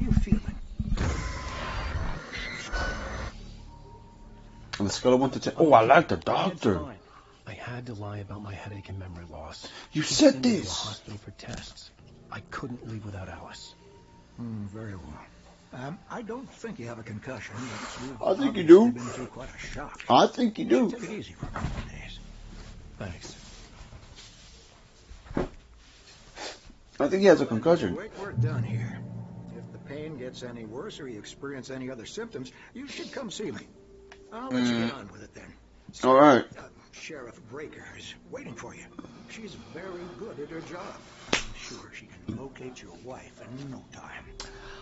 you feeling? On the scale of 1 to 10. Oh, I like the doctor. I had to lie about my headache and memory loss. You She said sent me to a this. hospital for tests. I couldn't leave without Alice. Very well. I don't think you have a concussion. You've I think you do. obviously been through quite a shock. I think you do. Take it easy for a couple of days. Thanks. I think he has a concussion. Wait, we're done here. If the pain gets any worse or you experience any other symptoms, you should come see me. I'll let you get on with it then. All right. Sheriff Breaker is waiting for you. She's very good at her job. I'm sure she can locate your wife in no time.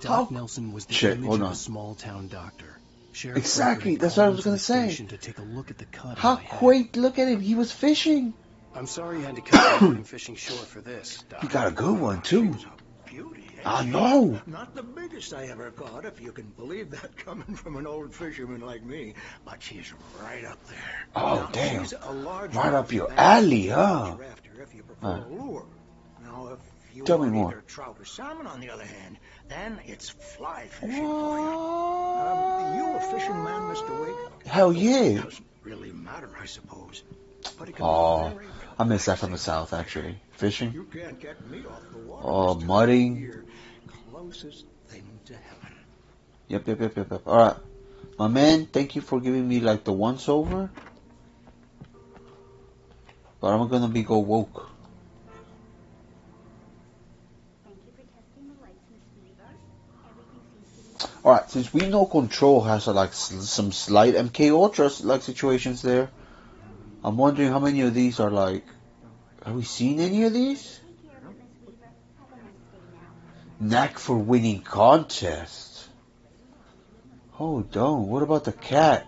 Doc Nelson was the image of a small-town doctor. Sheriff Exactly, Breaker that's what I called was gonna into the say. station to take a look at the cut How on my head. quaint! Look at him. He was fishing. I'm sorry you had to cut me from fishing short for this, Doc. He got a good one too. She's a beauty. I know. Not the biggest I ever caught, if you can believe that coming from an old fisherman like me. But she's right up there. Oh, now, damn. she's a large Right up your bass alley, huh? after if you prefer a lure. Now, if you Tell me want more. either trout or salmon, on the other hand, then it's fly fishing for you. You a fishing man, Mr. Wake? Hell It yeah. doesn't really matter, I suppose. But it can Oh, be very I miss that from the south actually. Fishing. You can't get me off the water. Oh, Mr. mudding. You're closest thing to heaven. Yep. All right, my man. Thank you for giving me like the once over. But I'm gonna be go woke. Thank you for testing the lights, Miss Weaver. Everything seems to be... All right, since we know Control has some slight MK Ultra like situations there, I'm wondering how many of these are like. Have we seen any of these? Take care of it, Miss Weaver. Have a nice day now. Knack for winning contests. Hold on, what about the cat?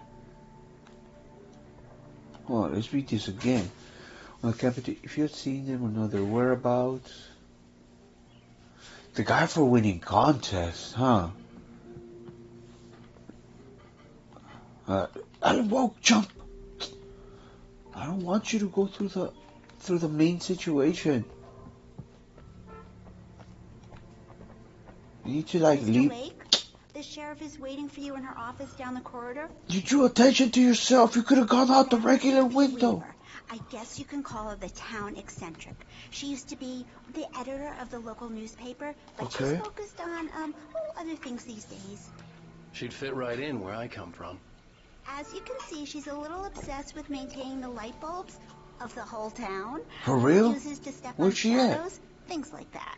Oh, let's read this again. On the capital, if you had seen them or know their whereabouts. The guy for winning contests, huh? Alan, woke, jump! I don't want you to go through the main situation. You need to like Mr. leave. Wake, the sheriff is waiting for you in her office down the corridor. You drew attention to yourself. You could have gone out the regular window. Weaver. I guess you can call her the town eccentric. She used to be the editor of the local newspaper, but she's focused on other things these days. She'd fit right in where I come from. As you can see, she's a little obsessed with maintaining the light bulbs of the whole town. For real? Uses to step Where's on she at? shadows, things like that.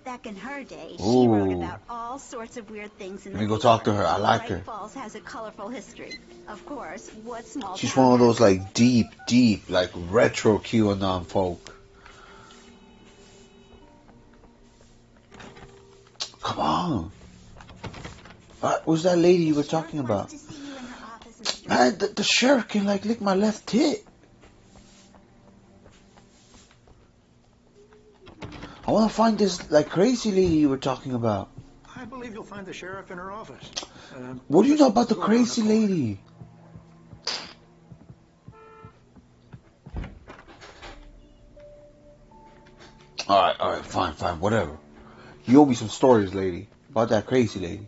Back in her day, she Ooh. wrote about all sorts of weird things in the Let me go paper. talk to her. I like Bright her. Falls has a colorful history. Of course, what small She's town one of those has- like deep, like retro QAnon folk. Come on. Who's that lady you were talking about? Wants to see you in her office, Mr. Man, the sheriff can like lick my left tit. I want to find this like crazy lady you were talking about. I believe you'll find the sheriff in her office. What do you know about the Go around crazy corner. lady? Alright, fine, whatever. You owe me some stories, lady. About that crazy lady.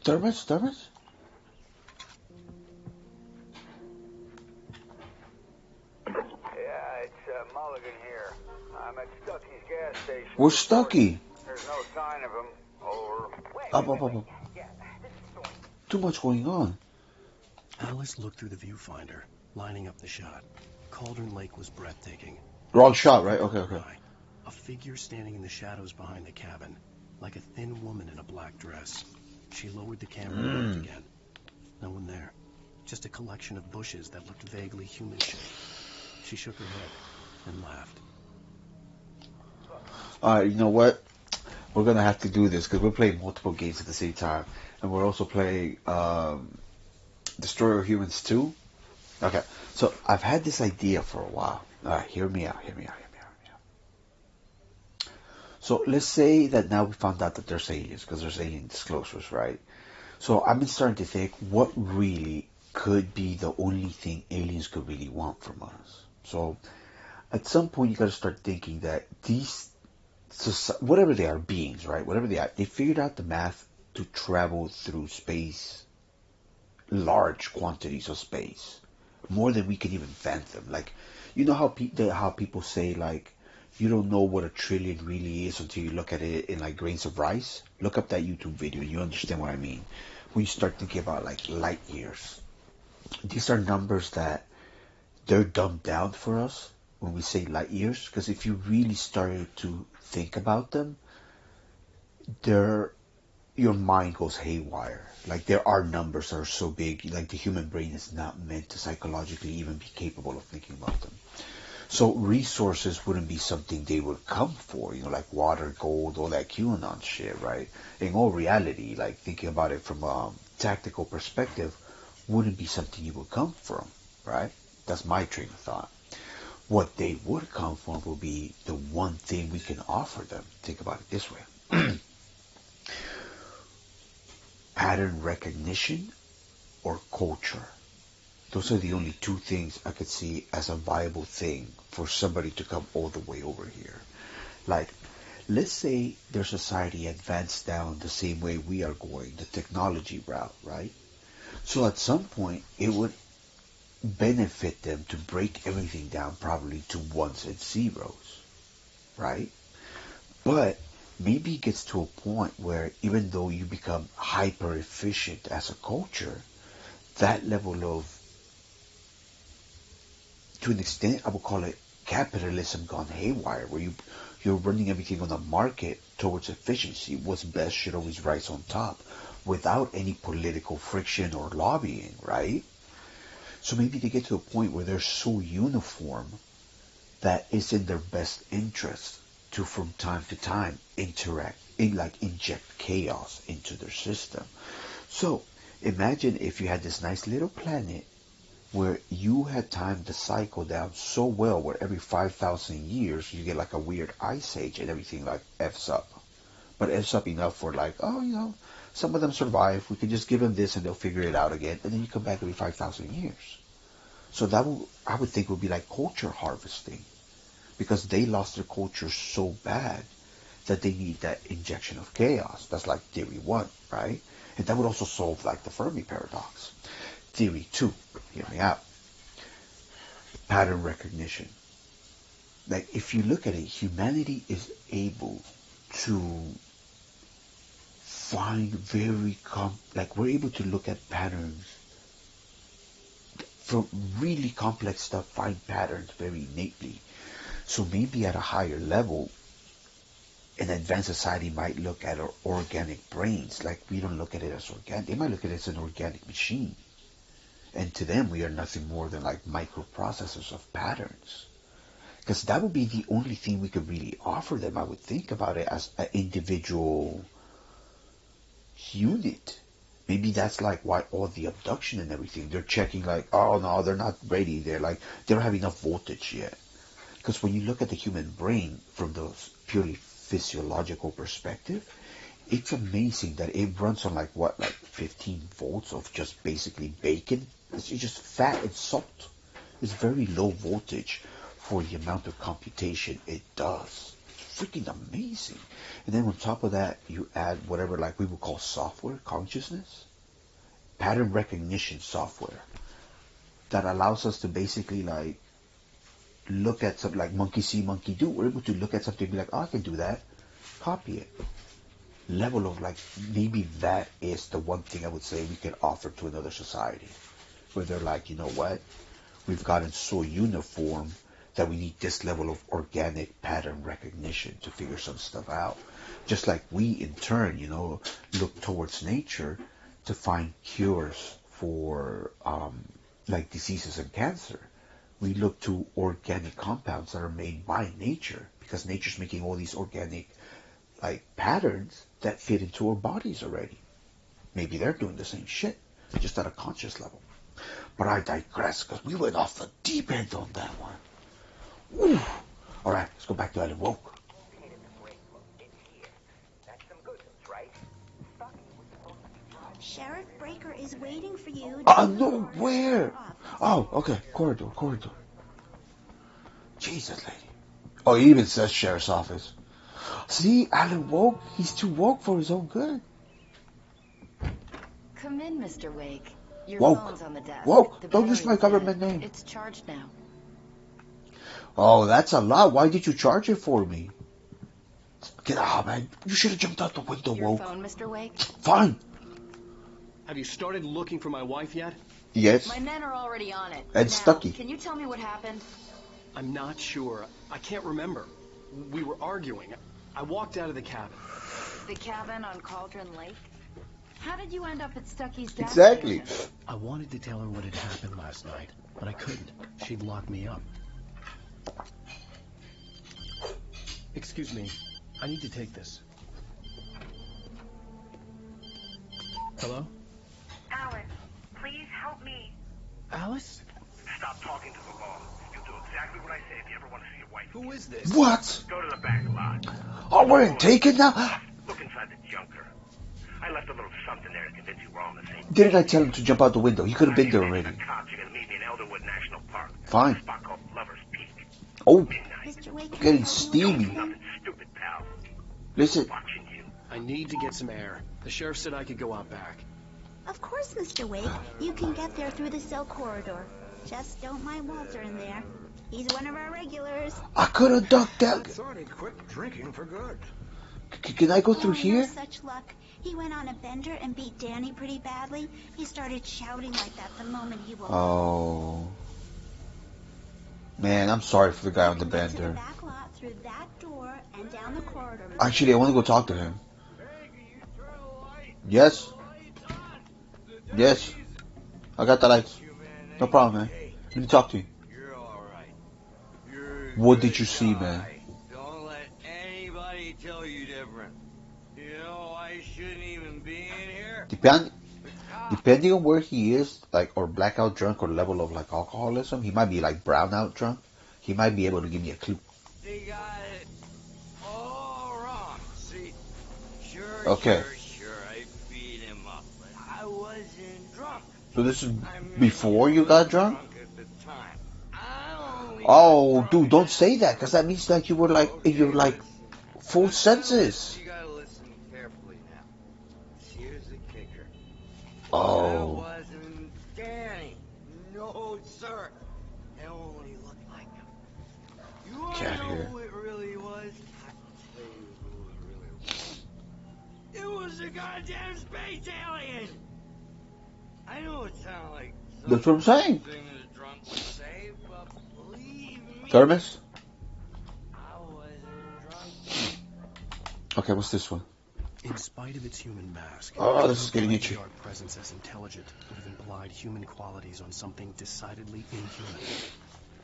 Thermos? Yeah, it's Mulligan here. I'm at Stucky's gas station. Where's Stucky? There's no sign of him. Over. Up. Too much going on. Alice looked through the viewfinder, lining up the shot. Cauldron Lake was breathtaking. Wrong shot, right? Okay. A figure standing in the shadows behind the cabin, like a thin woman in a black dress. She lowered the camera and looked again. No one there. Just a collection of bushes that looked vaguely human-shaped. She shook her head and laughed. Alright, you know what? We're gonna have to do this because we're playing multiple games at the same time. And we're also playing Destroyer Humans 2. Okay, so I've had this idea for a while. Alright, hear me out. So let's say that now we found out that there's aliens, because there's alien disclosures, right? So I've been starting to think, what really could be the only thing aliens could really want from us? So at some point you gotta start thinking that these whatever they are, beings, right? Whatever they are, they figured out the math to travel through space, large quantities of space, more than we can even fathom. Like, you know how how people say like you don't know what a trillion really is until you look at it in like grains of rice. Look up that YouTube video and you understand what I mean. When you start thinking about like light years, these are numbers that they're dumbed down for us when we say light years, because if you really started to think about them, they're your mind goes haywire. Like there are numbers that are so big, like the human brain is not meant to psychologically even be capable of thinking about them. So resources wouldn't be something they would come for, like water, gold, all that QAnon shit, right? In all reality, like thinking about it from a tactical perspective, wouldn't be something you would come from, right? That's my train of thought. What they would come from would be the one thing we can offer them. Think about it this way. Pattern recognition or culture. Those are the only two things I could see as a viable thing for somebody to come all the way over here. Like, let's say their society advanced down the same way we are going, the technology route, right? So at some point, it would benefit them to break everything down probably to ones and zeros, right? But maybe it gets to a point where even though you become hyper efficient as a culture, that level of, to an extent, I would call it capitalism gone haywire, where you're running everything on a market towards efficiency. What's best should always rise on top without any political friction or lobbying, right? So maybe they get to a point where they're so uniform that it's in their best interest to, from time to time, inject chaos into their system. So imagine if you had this nice little planet where you had timed the cycle down so well, where every 5,000 years you get like a weird ice age and everything like F's up. But F's up enough for like, some of them survive. We can just give them this and they'll figure it out again. And then you come back every 5,000 years. So that I would think would be like culture harvesting, because they lost their culture so bad that they need that injection of chaos. That's like theory 1, right? And that would also solve like the Fermi paradox. Theory 2, hear me out. Pattern recognition. Like if you look at it, humanity is able to find we're able to look at patterns from really complex stuff, find patterns very innately. So maybe at a higher level, an advanced society might look at our organic brains like we don't look at it as organic. They might look at it as an organic machine. And to them, we are nothing more than like microprocessors of patterns. Because that would be the only thing we could really offer them. I would think about it as an individual unit. Maybe that's like why all the abduction and everything, they're checking like, oh no, they're not ready. They're like, they don't have enough voltage yet. Because when you look at the human brain from the purely physiological perspective, it's amazing that it runs on like 15 volts of just basically bacon. It's just fat and salt. It's very low voltage for the amount of computation it does. It's freaking amazing. And then on top of that, you add whatever like we would call software, consciousness, pattern recognition software that allows us to basically like look at something like monkey see, monkey do. We're able to look at something and be like, oh, I can do that. Copy it. Level of like, maybe that is the one thing I would say we can offer to another society. Where they're like, you know what? We've gotten so uniform that we need this level of organic pattern recognition to figure some stuff out. Just like we, in turn, look towards nature to find cures for like diseases and cancer. We look to organic compounds that are made by nature, because nature's making all these organic like patterns that fit into our bodies already. Maybe they're doing the same shit, just at a conscious level. But I digress, because we went off the deep end on that one. Ooh. All right, let's go back to Ellen Woke. Sheriff Breaker is waiting for you. No, where? Oh, okay, corridor. Jesus, lady. Oh, it even says sheriff's office. See, Alan woke. He's too woke for his own good. Come in, Mr. Wake. Your Woke. phone's on the desk. Woke. The Don't use my battery's government dead. name. It's charged now. Oh, that's a lot. Why did you charge it for me? Get out, man. You should have jumped out the window, Your woke. phone, Mr. Wake? Fine. Have you started looking for my wife yet? Yes. My men are already on it. And now, Stucky. Can you tell me what happened? I'm not sure. I can't remember. We were arguing. I walked out of the cabin. The cabin on Cauldron Lake? How did you end up at Stucky's gas Exactly. station? I wanted to tell her what had happened last night, but I couldn't. She'd locked me up. Excuse me. I need to take this. Hello? Alice, please help me. Alice? Stop talking to the law. You'll do exactly what I say if you ever want to see your wife. Who is this? What? Go to the back lot. Oh, we're in taken now? Look inside the junker. I left a little something there to convince you we're all on the same. Didn't I tell him to jump out the window? He could have been there already. The cops, you're gonna meet me in Elderwood National Park. Fine. A spot called Lover's Peak. Oh, Midnight. Mr. Wake, getting can you help me with steamy. something? Nothing stupid, pal. Listen. Watching you. I need to get some air. The sheriff said I could go out back. Of course, Mr. Wake. You can get there through the cell corridor. Just don't mind Walter in there. He's one of our regulars. I could have ducked I out. thought he'd quit drinking for good. Can I go through Oh, here? no such luck. He went on a bender and beat Danny pretty badly. He started shouting like that the moment he woke up. Oh. Man, I'm sorry for the guy on the To the bender. back lot through that door and down the corridor. Actually, I want to go talk to him. Yes? Yes. I got the lights. No problem, man. Let me talk to you. You're alright. What did you see, man? Don't let anybody tell you different. You know, I shouldn't even be in here. Depending on where he is, like, or blackout drunk or level of, like, alcoholism, he might be, like, brownout drunk. He might be able to give me a clue. They got it all wrong. See, Okay. sure, I beat him up, but I wasn't drunk. So this is I mean, before you got drunk? at the time. I only Oh, got dude, drunk don't say that, because that means, like, you were, like, in your, like, full senses. You gotta listen carefully now. Here's the kicker. That Oh. wasn't Danny. No, sir. It only looked like him. You wanna Get know here. who it really was? I can tell you who it really was. It was a goddamn space alien! I know it sounds like That's what I'm saying. something a drunk would say, but believe me, Thermos? I wasn't drunk. Okay, what's this one? In spite of its human mask, Oh, this is getting the itchy. dark presence as intelligent would have implied human qualities on something decidedly inhuman.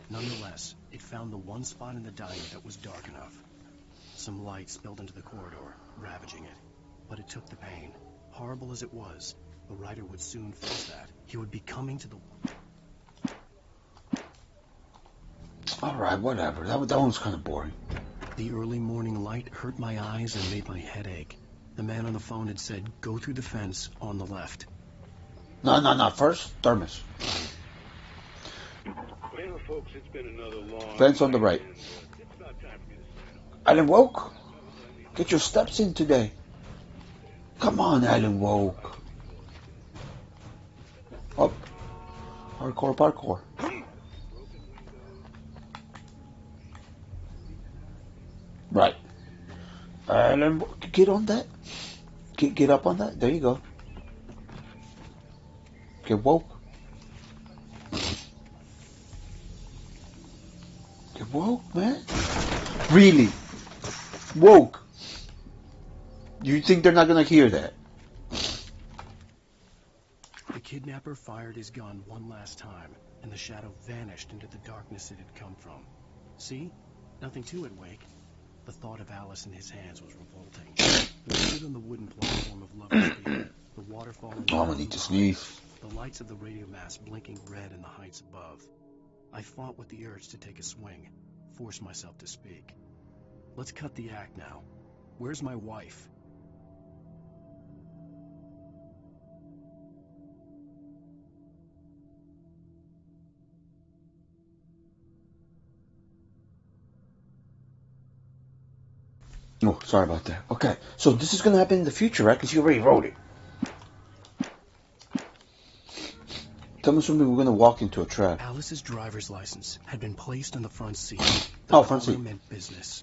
Nonetheless, it found the one spot in the diner that was dark enough. Some light spilled into the corridor, ravaging it. But it took the pain. Horrible as it was, the writer would soon face that. He would be coming to the... Alright, whatever. That one was kind of boring. The early morning light hurt my eyes and made my head ache. The man on the phone had said, go through the fence on the left. No. First, Thermos. Well, folks, it's been another long Fence on the right. and, it's about time for me to sign off. Alan woke. Get your steps in today. Come on, Alan woke. Up. Parkour. Right. Alan, get on that. Get up on that. There you go. Get woke. Get woke, man. Really? Woke. You think they're not gonna hear that? The kidnapper fired his gun one last time, and the shadow vanished into the darkness it had come from. See? Nothing to it, Wake. The thought of Alice in his hands was revolting. We stood on the wooden platform of Lover's Peak, the waterfall... Oh, I'm gonna need to sneeze. The lights of the radio mast blinking red in the heights above. I fought with the urge to take a swing, force myself to speak. Let's cut the act now. Where's my wife? Oh, sorry about that. Okay, so this is gonna happen in the future, right? Because you already wrote it. I'm assuming we're gonna walk into a trap. Alice's driver's license had been placed on the front seat. Oh, front seat. Meant business.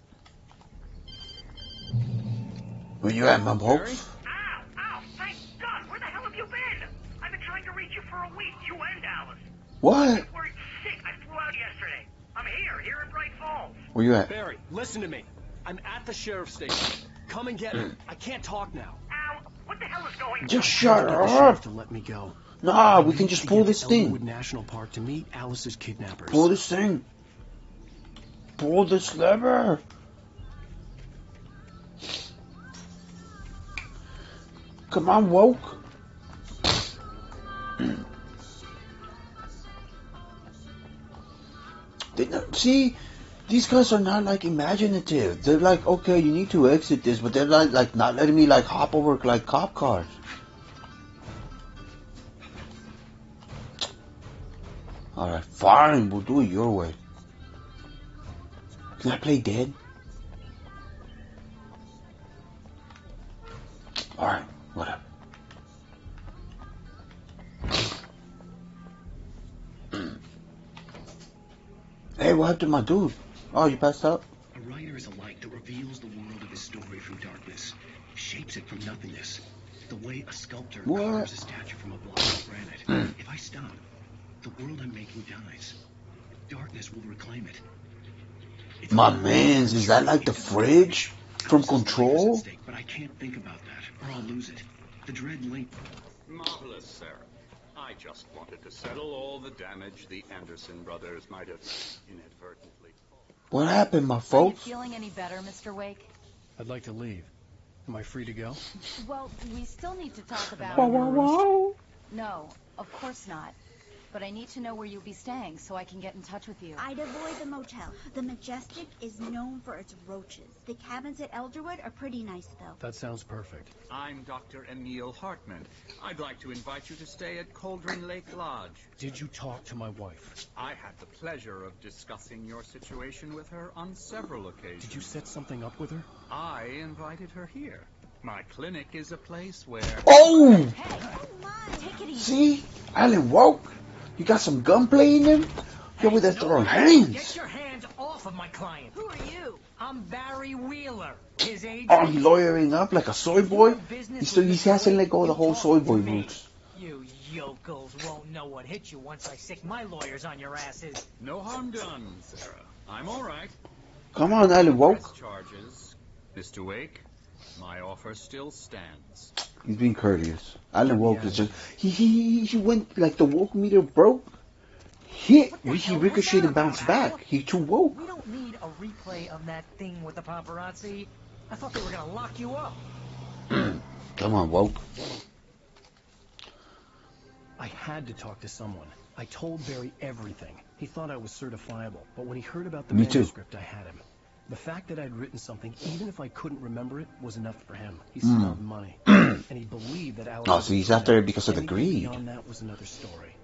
Where you at, Mum Hopes? Ow! Thank God! Where the hell have you been? I've been trying to reach you for a week. You and Alice. What? I were sick. I flew out yesterday. I'm here in Bright Falls. Where you at? Barry, listen to me. I'm at the sheriff's station. Come and get me. I can't talk now. Ow! What the hell is going on? Just shut Get the sheriff up. to let me go. Nah, we can just pull this thing. Elderwood National Park to meet Alice's kidnappers. Pull this thing. Pull this lever. Come on, woke. See, these guys are not like imaginative. They're like, okay, you need to exit this, but they're like not letting me like hop over like cop cars. Alright, fine, we'll do it your way. Can I play dead? Alright, whatever. Hey, what happened to my dude? Oh, you passed out? A writer is a light that reveals the world of his story from darkness, shapes it from nothingness. The way a sculptor carves a statue from a block of granite. If I stop, the world I'm making dies. Darkness will reclaim it. My mans, is that like the fridge from Control? But I can't think about that, or I'll lose it. The dread link. Marvelous, Sarah. I just wanted to settle all the damage the Anderson brothers might have inadvertently caused. What happened, my Are you folks? feeling any better, Mr. Wake? I'd like to leave. Am I free to go? Well, we still need to talk about... No, of course not. But I need to know where you'll be staying so I can get in touch with you. I'd avoid the motel. The Majestic is known for its roaches. The cabins at Elderwood are pretty nice, though. That sounds perfect. I'm Dr. Emil Hartman. I'd like to invite you to stay at Cauldron Lake Lodge. Did you talk to my wife? I had the pleasure of discussing your situation with her on several occasions. Did you set something up with her? I invited her here. My clinic is a place where... Oh! Hey, take it easy. See? Alan woke. You got some gunplay in them? You're with that throwing hands. Get your hands off of my client. Who are you? I'm Barry Wheeler. His agent. Oh, he lawyering up like a soy boy? He hasn't let go of the whole soy boy roots. You yokels won't know what hit you once I sick my lawyers on your asses. No harm done, Sarah. I'm all right. Come on, Alan woke. Press charges. Mr. Wake, my offer still stands. He's being courteous. Alan woke is just... He went like the woke meter broke. He ricocheted and bounced back. He too woke. We don't need a replay of that thing with the paparazzi. I thought they were gonna lock you up. Come on, woke. I had to talk to someone. I told Barry everything. He thought I was certifiable, but when he heard about the manuscript, I had him. The fact that I'd written something, even if I couldn't remember it, was enough for him. He smelled money. And he believed that Alice... Oh, so he's after it because of the greed. Beyond that was another story.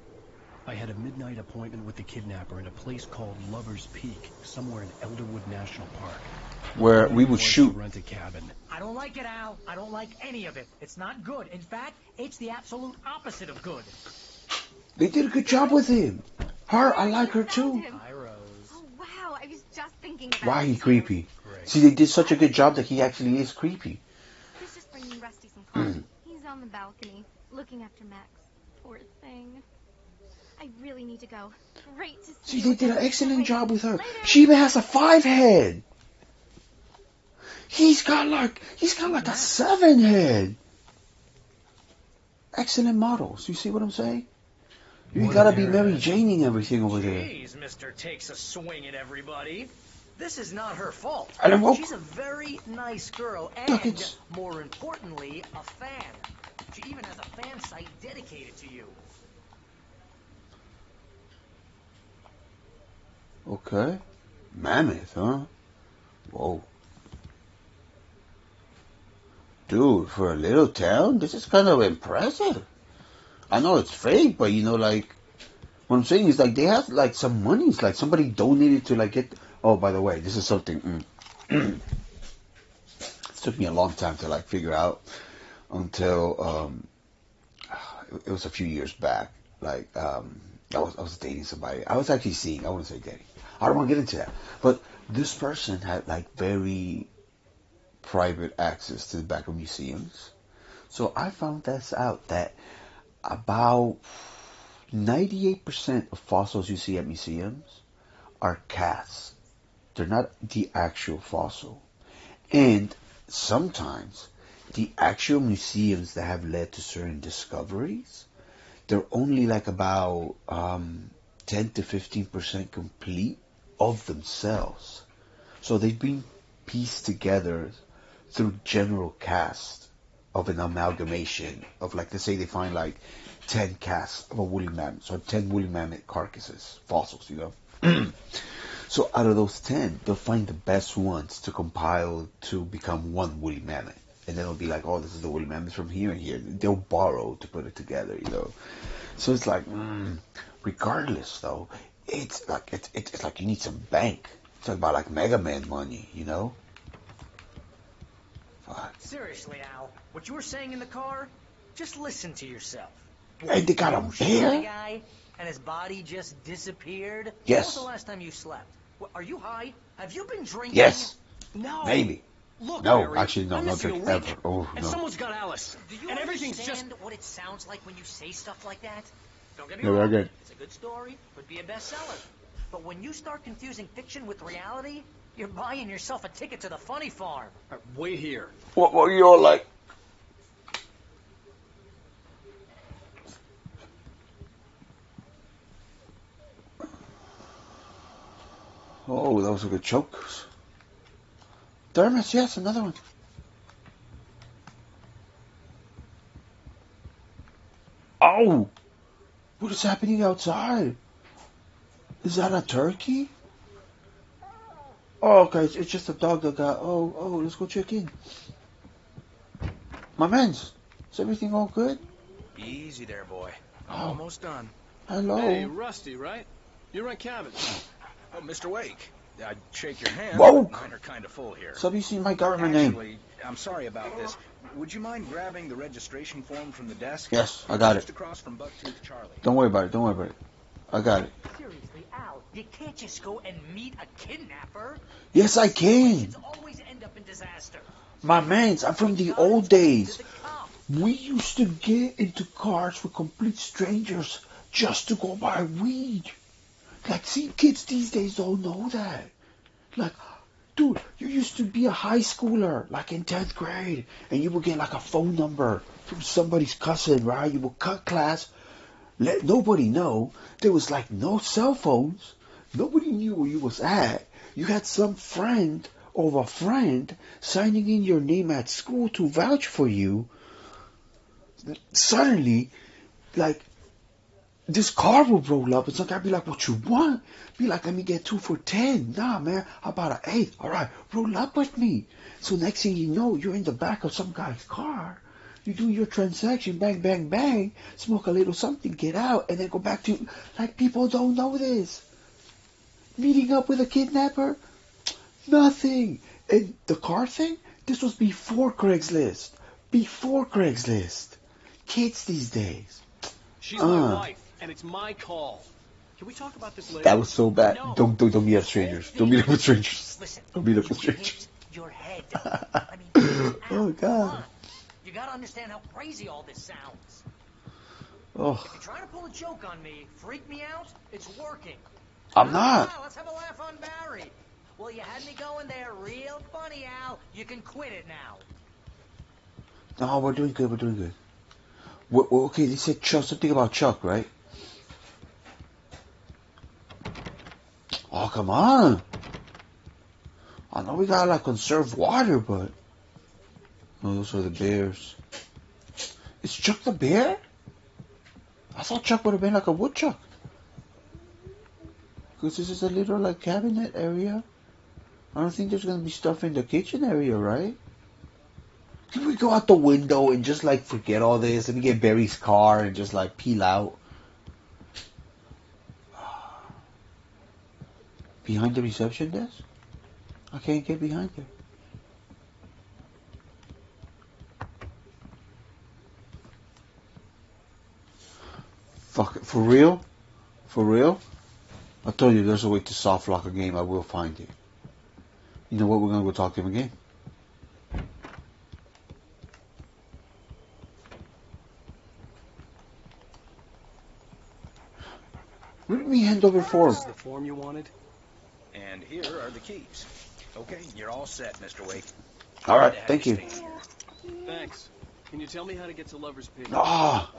I had a midnight appointment with the kidnapper in a place called Lover's Peak, somewhere in Elderwood National Park. Where we would shoot. Rent a cabin. I don't like it, Al. I don't like any of it. It's not good. In fact, it's the absolute opposite of good. They did a good job with him. Her, I like her too. Hi, Rose. Oh, wow. I was just thinking about Why he it. creepy? Great. See, they did such a good job that he actually is creepy. He's just bringing Rusty some coffee. He's on the balcony, looking after Max. Poor thing. I really need to go. Great to see See, you they did an again. excellent job with her. Later. She even has a 5 head. He's got like a 7 head. Excellent models. You see what I'm saying? You gotta be Mary Janing everything over there. Jeez, Mr. Takes a swing at everybody. This is not her fault. Alan woke. She's a very nice girl and, Duckets. more importantly, a fan. She even has a fan site dedicated to you. Okay. Mammoth, huh? Whoa. Dude, for a little town, this is kind of impressive. I know it's fake, but you know, like, what I'm saying is, like, they have, like, some monies. Like, somebody donated to, like, get... Oh, by the way, this is something... took me a long time to like figure out until it was a few years back. Like I was dating somebody. I was actually seeing. I wouldn't say dating. I don't want to get into that. But this person had like very private access to the back of museums. So I found this out that about 98% of fossils you see at museums are casts. They're not the actual fossil. And sometimes the actual museums that have led to certain discoveries, they're only like about 10 to 15% complete of themselves. So they've been pieced together through general cast of an amalgamation of, like, let's say they find like 10 casts of a woolly mammoth, or 10 woolly mammoth carcasses, fossils, you know. So out of those 10, they'll find the best ones to compile to become one woolly mammoth. And then it'll be like, oh, this is the woolly mammoth from here and here. They'll borrow to put it together, you know. So it's like, regardless though, it's like it's like you need some bank. It's like about like Mega Man money, you know. Fuck. Seriously, Al, what you were saying in the car, just listen to yourself. Hey, they got a You shot bear? the guy, and his body just disappeared? Yes. When was the last time you slept? Are you high? Have you been drinking? Yes. No. Maybe. Look, No, Barry, actually, no, I no miss you drink a week, ever. Oh, and no. someone's got Alice. Do you and everything's understand just... what it sounds like when you say stuff like that? Don't get me No, wrong. very good. It's a good story. Could be a bestseller. But when you start confusing fiction with reality, you're buying yourself a ticket to the funny farm. Wait here. What were you all like? Oh, that was a good choke. Thermos, yes, another one. Oh! What is happening outside? Is that a turkey? Oh, okay, it's just a dog that got... Oh, let's go check in. My mans, is everything all good? Easy there, boy. I'm Oh. almost done. Hello. Hey, Rusty, right? You rent cabins. Oh, Mr. Wake. I'd shake your hand. Whoa. But mine are kind of full here. So have you seen my government name? Actually, I'm sorry about this. Would you mind grabbing the registration form from the desk? Yes, I got Just it. across from Bucktooth Charlie. Don't worry about it. I got it. Seriously, Al, you can't just go and meet a kidnapper. Yes, I can. Situations always end up in disaster. My mans, I'm from the old days. We used to get into cars with complete strangers just to go buy weed. Like, see, kids these days don't know that. Like, dude, you used to be a high schooler, like in 10th grade, and you would get like a phone number from somebody's cousin, right? You would cut class, let nobody know. There was like no cell phones. Nobody knew where you was at. You had some friend of a friend signing in your name at school to vouch for you. Suddenly, like, this car will roll up and some guy be like, what you want? Be like, let me get 2 for 10. Nah, man, how about an 8? All right, roll up with me. So next thing you know, you're in the back of some guy's car. You do your transaction, bang, bang, bang, smoke a little something, get out, and then go back to, like, people don't know this. Meeting up with a kidnapper? Nothing. And the car thing? This was before Craigslist. Kids these days. She's my wife, and it's my call. Can we talk about this later? That was so bad. No. Don't meet up strangers. Don't meet up with strangers. Listen, Don't meet up with you strangers. hit your head. I mean, Oh, Al, God. come on. You gotta understand how crazy all this sounds. Oh, If you're trying to pull a joke on me, freak me out, it's working. I'm not. Let's have a laugh on Barry. Well, you had me going there real funny, Al. You can quit it now. No, we're doing good. Okay, they said Chuck, something about Chuck, right? Oh, come on. I know we gotta like conserve water, but... Oh, those are the bears. Is Chuck the bear? I thought Chuck would have been like a woodchuck. Because this is a little like cabinet area. I don't think there's gonna be stuff in the kitchen area, right? Can we go out the window and just like forget all this? Let me get Barry's car and just like peel out. Behind the reception desk? I can't get behind there. Fuck it. For real? For real? I told you there's a way to soft lock a game. I will find it. You know what? We're gonna go talk to him again. What did we hand over for? This is the form you wanted? And here are the keys. Okay, you're all set, Mr. Wake. All right, thank you. Thanks. Can you tell me how to get to Lover's Peak? Ah,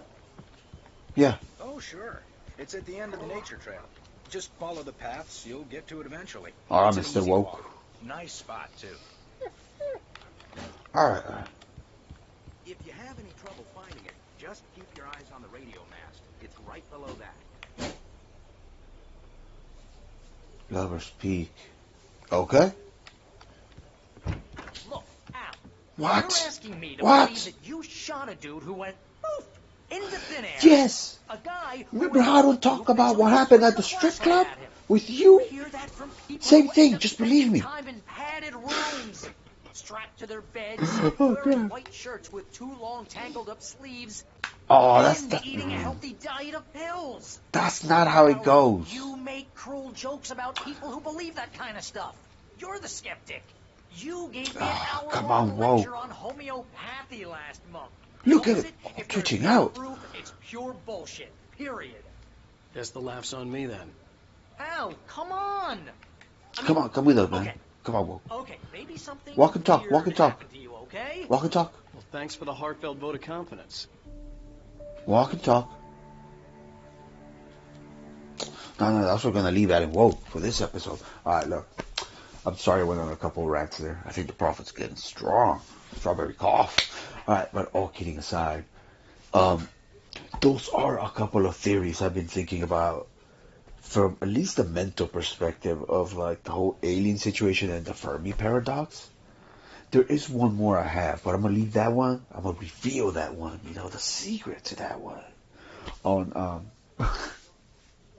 yeah. Oh, sure. It's at the end of the nature trail. Just follow the paths. You'll get to it eventually. All right, It's an Mr. easy Woke. walk. Nice spot, too. All right. If you have any trouble finding it, just keep your eyes on the radio mast. It's right below that. Lover's Peak. Okay. Look, Al. What? You're asking me to What? believe that you shot a dude who went poof into thin air. Yes. A guy who Remember went how I don't poof talk and about what somebody happened at threw the a strip flashlight club at him. with you? Hear that from people Same who thing. end up Just spending believe me. Time in padded rooms, strapped to their beds, Oh, wearing God. white shirts with too long tangled up sleeves, Oh, that's and the, eating a healthy diet of pills. that's not how it goes. You make cruel jokes about people who believe that kind of stuff. You're the skeptic. You gave me an come hour-long on, Woke. lecture on homeopathy last month. Look at Knows it. If Twitching there's no out. proof, it's pure bullshit. Period. Guess the laugh's on me then. Al, come on. Come on, come with us, man. Okay. Come on, Woke. Okay, maybe something Walk and talk, weird walk and talk. happened to you, okay? Walk and talk. Well, thanks for the heartfelt vote of confidence. Walk and talk. No, that's what we're gonna leave at in Woke for this episode. All right, look. I'm sorry I went on a couple of rants there. I think the prophet's getting strong. Strawberry cough. All right, but all kidding aside, those are a couple of theories I've been thinking about from at least the mental perspective of like the whole alien situation and the Fermi paradox. There is one more I have, but I'm gonna leave that one. I'm gonna reveal that one. You know, the secret to that one on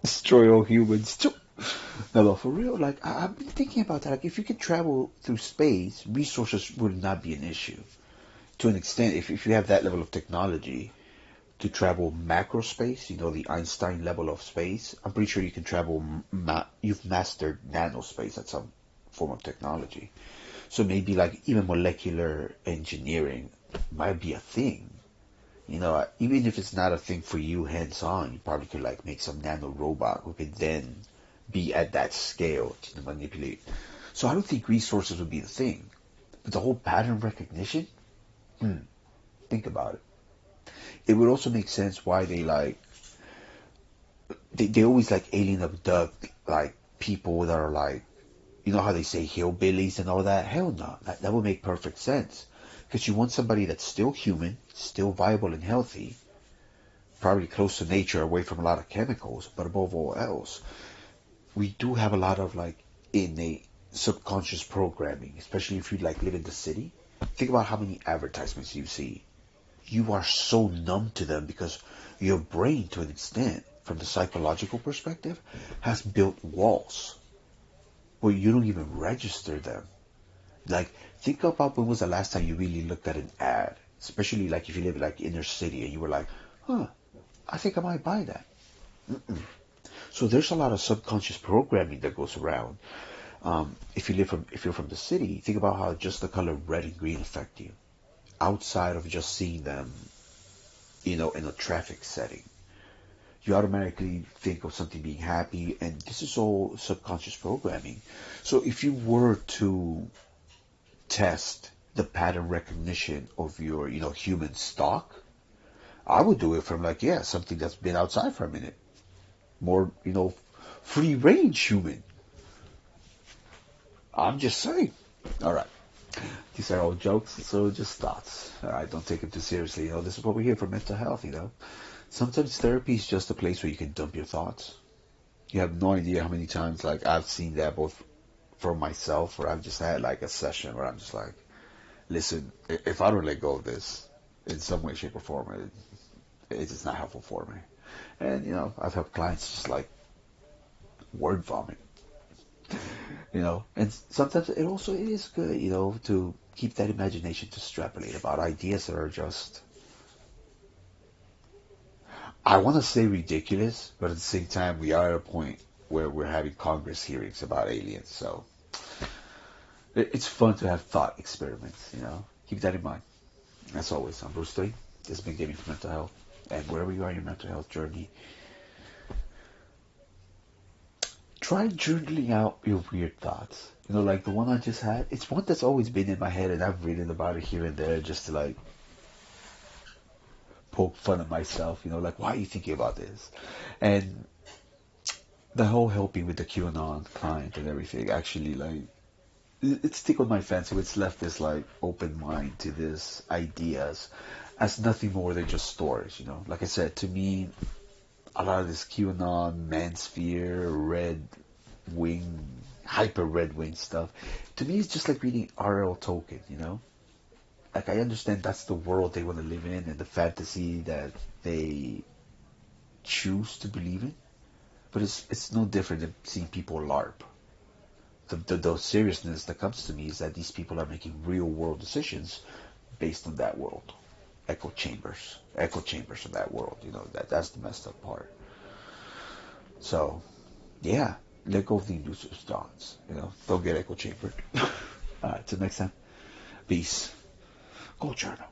destroy all humans. No, for real. Like I've been thinking about that. Like if you could travel through space, resources would not be an issue. To an extent, if you have that level of technology to travel macro space, you know, the Einstein level of space, I'm pretty sure you can travel. You've mastered nanospace at some form of technology. So maybe like even molecular engineering might be a thing. You know, even if it's not a thing for you hands-on, you probably could like make some nano robot who could then be at that scale to manipulate. So I don't think resources would be the thing. But the whole pattern recognition, think about it. It would also make sense why they like, they always like alien abduct like people that are like, you know how they say hillbillies and all that? Hell no, that would make perfect sense. Because you want somebody that's still human, still viable and healthy, probably close to nature, away from a lot of chemicals, but above all else, we do have a lot of like innate subconscious programming, especially if you like live in the city. Think about how many advertisements you see. You are so numb to them because your brain, to an extent, from the psychological perspective, has built walls where you don't even register them. Like, think about when was the last time you really looked at an ad, especially like if you live like inner city and you were like, I think I might buy that. So there's a lot of subconscious programming that goes around. If you're from the city, think about how just the color red and green affect you. Outside of just seeing them, you know, in a traffic setting, you automatically think of something being happy, and this is all subconscious programming. So if you were to test the pattern recognition of your, you know, human stock, I would do it from like, something that's been outside for a minute. More, you know, free range human. I'm just saying. All right. These are all jokes, so just thoughts. All right, don't take them too seriously. You know, this is what we're here for, mental health, you know. Sometimes therapy is just a place where you can dump your thoughts. You have no idea how many times, like, I've seen that both for myself, where I've just had, like, a session where I'm just like, listen, if I don't let go of this in some way, shape, or form, it's just not helpful for me. And, you know, I've helped clients just, like, word vomit. You know, and sometimes it also is good, you know, to keep that imagination to extrapolate about ideas that are just I want to say ridiculous, but at the same time, we are at a point where we're having Congress hearings about aliens. So it's fun to have thought experiments, you know. Keep that in mind. As always, I'm Bruce 3. This has been Gaming for Mental Health. And wherever you are in your mental health journey, try journaling out your weird thoughts. You know, like the one I just had. It's one that's always been in my head, and I've written about it here and there just to, like, poke fun at myself. You know, like, why are you thinking about this? And the whole helping with the QAnon client and everything actually, like, it's tickled my fancy. It's left this, like, open mind to this ideas as nothing more than just stories, you know. Like I said, to me, a lot of this QAnon, Mansphere, Red Wing, Hyper Red Wing stuff, to me, it's just like reading R.L. Tolkien, you know. Like, I understand that's the world they want to live in and the fantasy that they choose to believe in, but it's no different than seeing people LARP. The seriousness that comes to me is that these people are making real world decisions based on that world. Echo chambers from that world. You know, that's the messed up part. So, yeah, let go of the illusive thoughts. You know, don't get echo chambered. All right, till next time. Peace. Go journal.